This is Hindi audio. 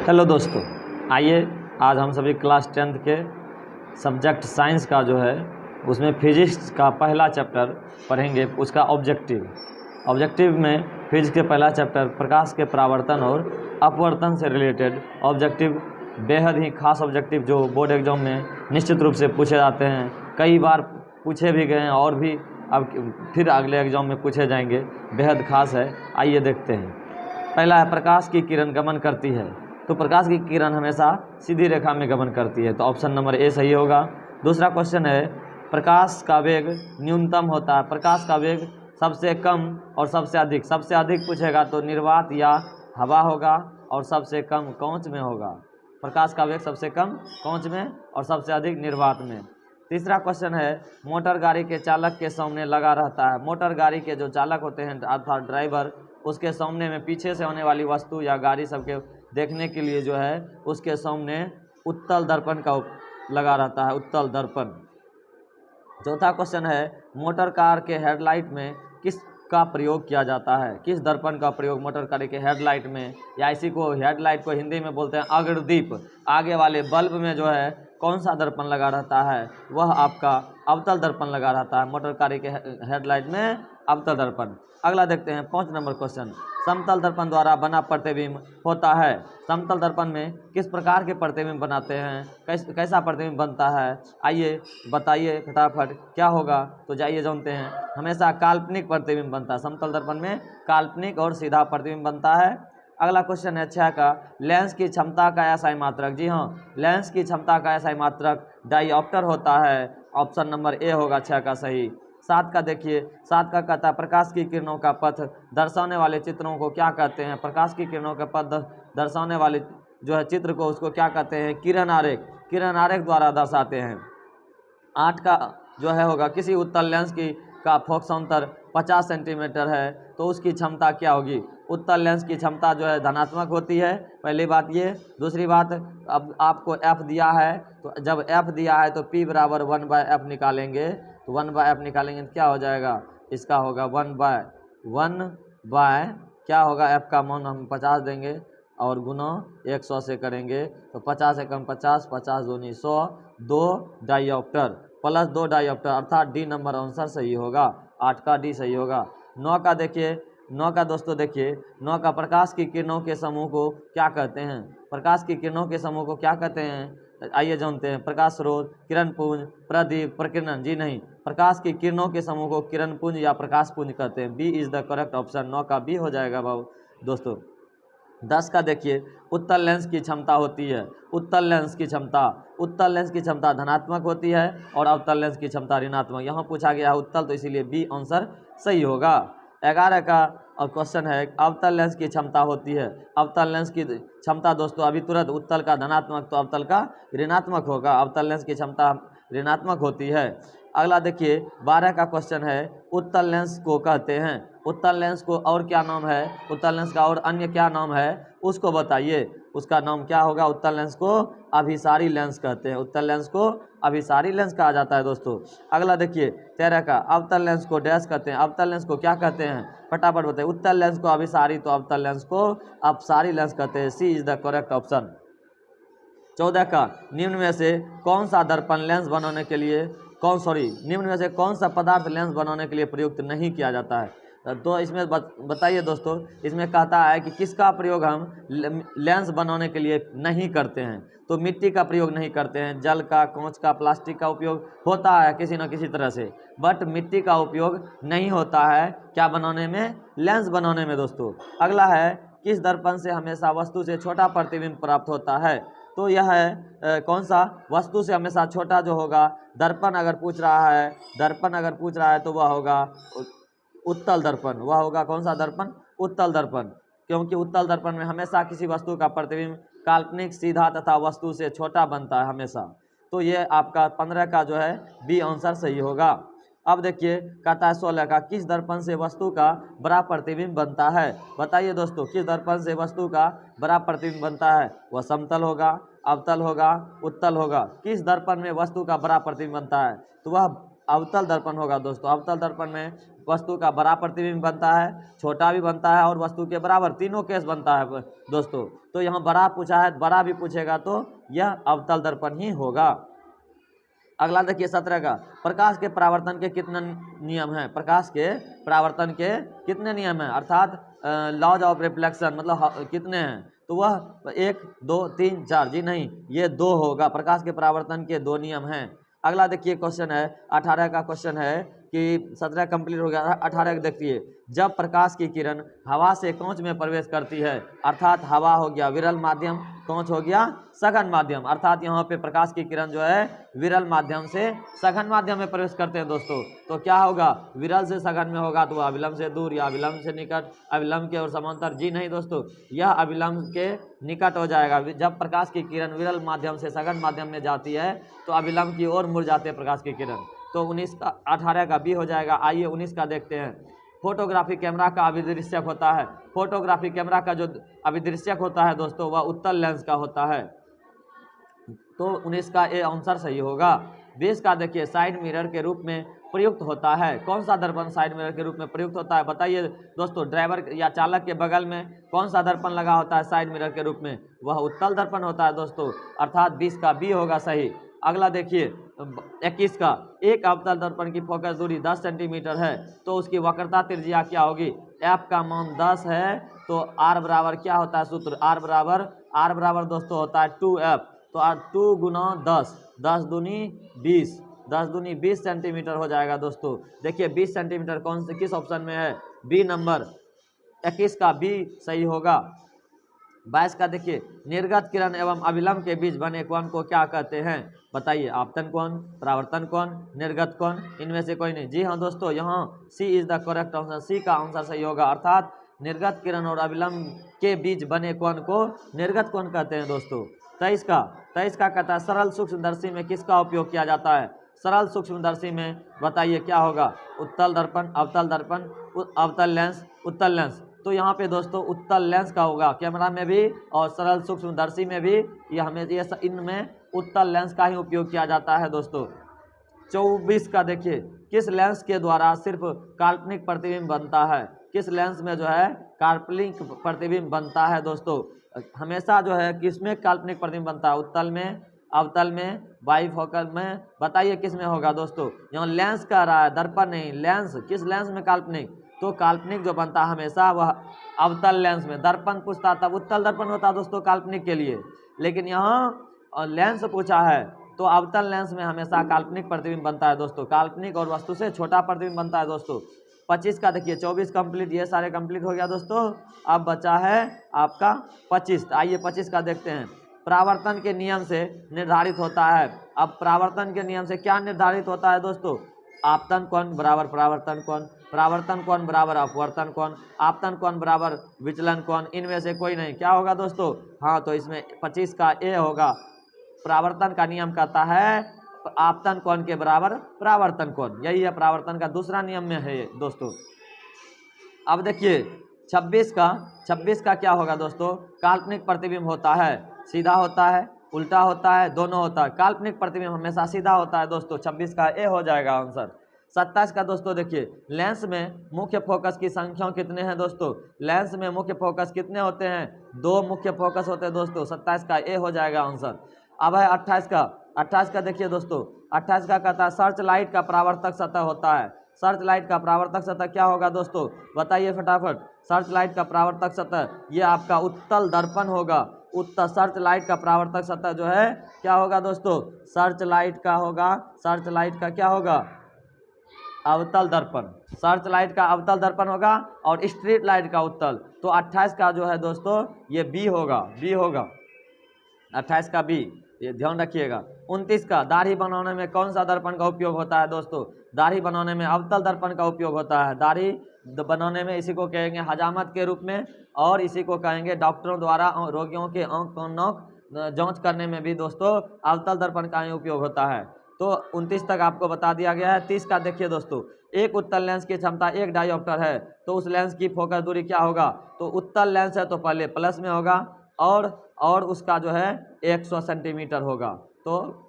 हेलो दोस्तों, आइए आज हम सभी क्लास 10th के सब्जेक्ट साइंस का जो है उसमें फिजिक्स का पहला चैप्टर पढ़ेंगे। उसका ऑब्जेक्टिव में फिजिक्स के पहला चैप्टर प्रकाश के परावर्तन और अपवर्तन से रिलेटेड ऑब्जेक्टिव बेहद ही खास ऑब्जेक्टिव जो बोर्ड एग्जाम में निश्चित रूप से पूछे जाते हैं, कई बार पूछे भी गए हैं और भी अब फिर अगले एग्जाम में पूछे जाएंगे। बेहद खास है, आइए देखते हैं। पहला है प्रकाश की किरण गमन करती है, तो प्रकाश की किरण हमेशा सीधी रेखा में गमन करती है, तो ऑप्शन नंबर ए सही होगा। दूसरा क्वेश्चन है प्रकाश का वेग न्यूनतम होता है, प्रकाश का वेग सबसे कम और सबसे अधिक पूछेगा तो निर्वात या हवा होगा और सबसे कम कांच में होगा। प्रकाश का वेग सबसे कम कांच में और सबसे अधिक निर्वात में। तीसरा क्वेश्चन है मोटर गाड़ी के चालक के सामने लगा रहता है, मोटर गाड़ी के जो चालक होते हैं अर्थात ड्राइवर, उसके सामने में पीछे से होने वाली वस्तु या गाड़ी सबके देखने के लिए जो है उसके सामने उत्तल दर्पण का लगा रहता है, उत्तल दर्पण। चौथा क्वेश्चन है मोटर कार के हेडलाइट में किस का प्रयोग किया जाता है, किस दर्पण का प्रयोग मोटर कार के हेडलाइट में, या इसी को हेडलाइट को हिंदी में बोलते हैं अग्रदीप, आगे वाले बल्ब में जो है कौन सा दर्पण लगा रहता है, वह आपका अवतल दर्पण लगा रहता है। मोटर कार के हेडलाइट में अवतल दर्पण। अगला देखते हैं 5 नंबर क्वेश्चन, समतल दर्पण द्वारा बना प्रतिबिंब होता है, समतल दर्पण में किस प्रकार के प्रतिबिंब बनाते हैं, कैसा प्रतिबिंब बनता है, आइए बताइए फटाफट क्या होगा। तो जाइए जानते हैं। हमेशा काल्पनिक प्रतिबिंब बनता है, समतल दर्पण में काल्पनिक और सीधा प्रतिबिंब बनता है। अगला क्वेश्चन है 6 का, लेंस की क्षमता का एसआई मात्रक, जी हाँ, लेंस की क्षमता का एसआई मात्रक डायोप्टर होता है, ऑप्शन नंबर ए होगा 6 का सही। 7 का देखिए, 7 का कहता है प्रकाश की किरणों का पथ दर्शाने वाले चित्रों को क्या कहते हैं, प्रकाश की किरणों का पथ दर्शाने वाले जो है चित्र को उसको क्या कहते हैं, किरण आरेख, किरण आरेख द्वारा दर्शाते हैं। 8 का जो है होगा किसी उत्तल लेंस की का फोकस अंतर 50 सेंटीमीटर है तो उसकी क्षमता क्या होगी। उत्तल लेंस की क्षमता जो है धनात्मक होती है, पहली बात ये। दूसरी बात, अब आपको एफ दिया है तो जब एफ दिया है तो पी बराबर 1/f निकालेंगे, तो 1/f निकालेंगे तो क्या हो जाएगा, इसका होगा 1/1 क्या होगा, एफ का मान हम 50 देंगे और गुना 100 से करेंगे तो 50 एकम 50, 50 दूनी 100, 2 डायोप्टर प्लस 2 डायोप्टर, अर्थात डी नंबर आंसर सही होगा, 8 का डी सही होगा। 9 का देखिए, 9 का दोस्तों देखिए, 9 का प्रकाश की किरणों के समूह को क्या कहते हैं, प्रकाश की किरणों के समूह को क्या कहते हैं, आइए जानते हैं। प्रकाश स्रोत, किरण पुंज, प्रदीप, प्रकीर्णन, जी नहीं, प्रकाश की किरणों के समूह को किरण पुंज या प्रकाश पुंज कहते हैं, B is the correct option, 9 का बी हो जाएगा बाबू दोस्तों। 10 का देखिए, उत्तल लेंस की क्षमता होती है, उत्तल लेंस की क्षमता धनात्मक होती है और अवतल लेंस की क्षमता ऋणात्मक, यहाँ पूछा गया है उत्तल तो इसीलिए बी आंसर सही होगा। 11 का और क्वेश्चन है अवतल लेंस की क्षमता होती है, अवतल लेंस की क्षमता दोस्तों अभी तुरंत उत्तल का धनात्मक तो अवतल का ऋणात्मक होगा, अवतल लेंस की क्षमता ऋणात्मक होती है। अगला देखिए 12 का क्वेश्चन है उत्तल लेंस को कहते हैं, उत्तल लेंस को और क्या नाम है, उत्तल लेंस का और अन्य क्या नाम है उसको बताइए, उसका नाम क्या होगा। उत्तल लेंस को अभिसारी लेंस कहते हैं, उत्तल लेंस को अभिसारी लेंस कहा जाता है दोस्तों। अगला देखिए 13 का, अवतल लेंस को डैश कहते हैं, अवतल लेंस को क्या कहते हैं, फटाफट बताइए। उत्तल लेंस को अभिसारी तो अवतल लेंस को अपसारी लेंस कहते हैं, सी इज द करेक्ट ऑप्शन। 14 का, निम्न में से कौन सा दर्पण लेंस बनाने के लिए निम्न में से कौन सा पदार्थ लेंस बनाने के लिए प्रयुक्त नहीं किया जाता है, तो इसमें बताइए दोस्तों, इसमें कहता है कि किसका प्रयोग हम लेंस बनाने के लिए नहीं करते हैं, तो मिट्टी का प्रयोग नहीं करते हैं, जल का, कांच का, प्लास्टिक का उपयोग होता है किसी न किसी तरह से, बट मिट्टी का उपयोग नहीं होता है क्या बनाने में, लेंस बनाने में दोस्तों। अगला है किस दर्पण से हमेशा वस्तु से छोटा प्रतिबिंब प्राप्त होता है, तो यह है कौन सा, वस्तु से हमेशा छोटा जो होगा, दर्पण अगर पूछ रहा है तो वह होगा उत्तल दर्पण, वह होगा कौन सा दर्पण, उत्तल दर्पण, क्योंकि उत्तल दर्पण में हमेशा किसी वस्तु का प्रतिबिंब काल्पनिक, सीधा तथा वस्तु से छोटा बनता है हमेशा, तो ये आपका 15 का जो है बी आंसर सही होगा। अब देखिए कहता है 16 का, किस दर्पण से वस्तु का बड़ा प्रतिबिंब बनता है, बताइए दोस्तों किस दर्पण से वस्तु का बड़ा प्रतिबिंब बनता है, वह समतल होगा, अवतल होगा, उत्तल होगा। किस दर्पण में वस्तु का बड़ा प्रतिबिंब बनता है, तो वह अवतल दर्पण होगा दोस्तों। अवतल दर्पण में वस्तु का बड़ा प्रतिबिंब बनता है, छोटा भी बनता है और वस्तु के बराबर, तीनों केस बनता है दोस्तों। तो यहाँ बड़ा पूछा है, बड़ा भी पूछेगा तो यह अवतल दर्पण ही होगा। अगला देखिए 17 का, प्रकाश के परावर्तन के कितने नियम हैं? प्रकाश के परावर्तन के कितने नियम हैं, अर्थात लॉज ऑफ रिफ्लेक्शन, मतलब कितने हैं? तो वह 1 2 3 4, जी नहीं, ये 2 होगा। प्रकाश के परावर्तन के 2 नियम हैं। अगला देखिए क्वेश्चन है 18 का क्वेश्चन है कि 17 कंप्लीट हो गया, 18 देखिए, जब प्रकाश की किरण हवा से कांच में प्रवेश करती है, अर्थात हवा हो गया विरल माध्यम, कांच हो गया सघन माध्यम, अर्थात यहाँ पे प्रकाश की किरण जो है विरल माध्यम से सघन माध्यम में प्रवेश करते हैं दोस्तों, तो क्या होगा? विरल से सघन में होगा तो अविलंब से दूर या अविलंब से निकट, अविलंब के और समांतर, जी नहीं दोस्तों, यह अविलंब के निकट हो जाएगा। जब प्रकाश की किरण विरल माध्यम से सघन माध्यम में जाती है तो अविलंब की ओर मुड़ जाते हैं प्रकाश की किरण। तो 19 का 18 का बी हो जाएगा। आइए 19 का देखते हैं। फोटोग्राफी कैमरा का अभिदृश्यक होता है, फोटोग्राफी कैमरा का जो अभिदृश्यक होता है दोस्तों वह उत्तल लेंस का होता है। तो 19 का ए आंसर सही होगा। 20 का देखिए, साइड मिरर के रूप में प्रयुक्त होता है। कौन सा दर्पण साइड मिरर के रूप में प्रयुक्त होता है? बताइए दोस्तों। ड्राइवर या चालक के बगल में कौन सा दर्पण लगा होता है साइड मिरर के रूप में? वह उत्तल दर्पण होता है दोस्तों, अर्थात 20 का बी होगा सही। अगला देखिए 21 का, एक अवतल दर्पण की फोकस दूरी 10 सेंटीमीटर है तो उसकी वक्रता त्रिज्या क्या होगी? एफ का मान 10 है तो आर बराबर क्या होता है सूत्र? आर बराबर दोस्तों होता है 2F, तो 2 गुना 10, 10 दूनी 20, 10 दूनी 20 सेंटीमीटर हो जाएगा दोस्तों। देखिए 20 सेंटीमीटर कौन से किस ऑप्शन में है? बी नंबर, 21 का बी सही होगा। 22 का देखिए, निर्गत किरण एवं अभिलंब के बीच बने कोण को क्या कहते हैं? बताइए। आपतन कोण, परावर्तन कोण, निर्गत कोण, इनमें से कोई नहीं। जी हाँ दोस्तों, यहाँ सी इज द करेक्ट आंसर, सी का आंसर सही होगा, अर्थात निर्गत किरण और अभिलंब के बीच बने कोण को निर्गत कोण कहते हैं दोस्तों। 23 का कहता है, सरल सूक्ष्मदर्शी में किसका उपयोग किया जाता है? सरल सूक्ष्मदर्शी में बताइए क्या होगा? उत्तल दर्पण, अवतल दर्पण, अवतल लेंस, उत्तल लेंस। तो यहाँ पे दोस्तों उत्तल लेंस का होगा, कैमरा में भी और सरल सूक्ष्मदर्शी में भी ये इनमें उत्तल लेंस का ही उपयोग किया जाता है दोस्तों। 24 का देखिए, किस लेंस के द्वारा सिर्फ काल्पनिक प्रतिबिंब बनता है? किस लेंस में जो है काल्पनिक प्रतिबिंब बनता है दोस्तों? हमेशा जो है किसमें काल्पनिक प्रतिबिंब बनता है? उत्तल में, अवतल में, बाइफोकल में, बताइए किस में होगा दोस्तों? यहाँ लेंस कह रहा है, दर्पण नहीं, लेंस। किस लेंस में काल्पनिक? तो काल्पनिक जो बनता है हमेशा वह अवतल लेंस में। दर्पण पूछता तब उत्तल दर्पण होता दोस्तों काल्पनिक के लिए, लेकिन यहाँ लेंस पूछा है तो अवतल लेंस में हमेशा काल्पनिक प्रतिबिंब बनता है दोस्तों। काल्पनिक और वस्तु से छोटा प्रतिबिंब बनता है दोस्तों। 25 का देखिए, 24 कंप्लीट, ये सारे कंप्लीट हो गया दोस्तों। अब बचा है आपका 25। आइए 25 का देखते हैं। परावर्तन के नियम से निर्धारित होता है। अब परावर्तन के नियम से क्या निर्धारित होता है दोस्तों? आपतन कोण बराबर परावर्तन कोण, परावर्तन कोण बराबर अपवर्तन कोण, आपतन कोण बराबर विचलन कोण, इनमें से कोई नहीं। क्या होगा दोस्तों? हाँ, तो इसमें 25 का ए होगा। परावर्तन का नियम कहता है आपतन कोण के बराबर परावर्तन कोण, यही है परावर्तन का दूसरा नियम में है दोस्तों। अब देखिए 26 का क्या होगा दोस्तों? काल्पनिक प्रतिबिंब होता है, सीधा होता है, उल्टा होता है, दोनों होता है। काल्पनिक प्रतिबिंब हमेशा सीधा होता है दोस्तों। 26 का ए हो जाएगा आंसर। 27 का दोस्तों देखिए, लेंस में मुख्य फोकस की संख्या कितने हैं दोस्तों? लेंस में मुख्य फोकस कितने होते हैं? 2 मुख्य फोकस होते हैं दोस्तों। 27 का ए हो जाएगा आंसर। अब है 28 का देखिए दोस्तों, 28 का कहता है सर्च लाइट का परावर्तक सतह होता है। सर्च लाइट का परावर्तक सतह क्या होगा दोस्तों? बताइए फटाफट। सर्च लाइट का परावर्तक सतह ये आपका उत्तल दर्पण होगा। उत्तल सर्च लाइट का परावर्तक सतह जो है क्या होगा दोस्तों? सर्च लाइट का होगा, सर्च लाइट का क्या होगा? अवतल दर्पण। सर्च लाइट का अवतल दर्पण होगा और स्ट्रीट लाइट का उत्तल। तो 28 का जो है दोस्तों ये बी होगा, 28 का बी, ये ध्यान रखिएगा। 29 का, दाढ़ी बनाने में कौन सा दर्पण का उपयोग होता है दोस्तों? दाढ़ी बनाने में अवतल दर्पण का उपयोग होता है। दाढ़ी बनाने में इसी को कहेंगे हजामत के रूप में, और इसी को कहेंगे डॉक्टरों द्वारा रोगियों के आँख नोक जांच करने में भी दोस्तों अवतल दर्पण का ही उपयोग होता है। तो 29 तक आपको बता दिया गया है। 30 का देखिए दोस्तों, एक उत्तल लेंस की क्षमता 1 डायोप्टर है तो उस लेंस की फोकस दूरी क्या होगा? तो उत्तल लेंस है तो पहले प्लस में होगा और उसका जो है 100 सेंटीमीटर होगा। तो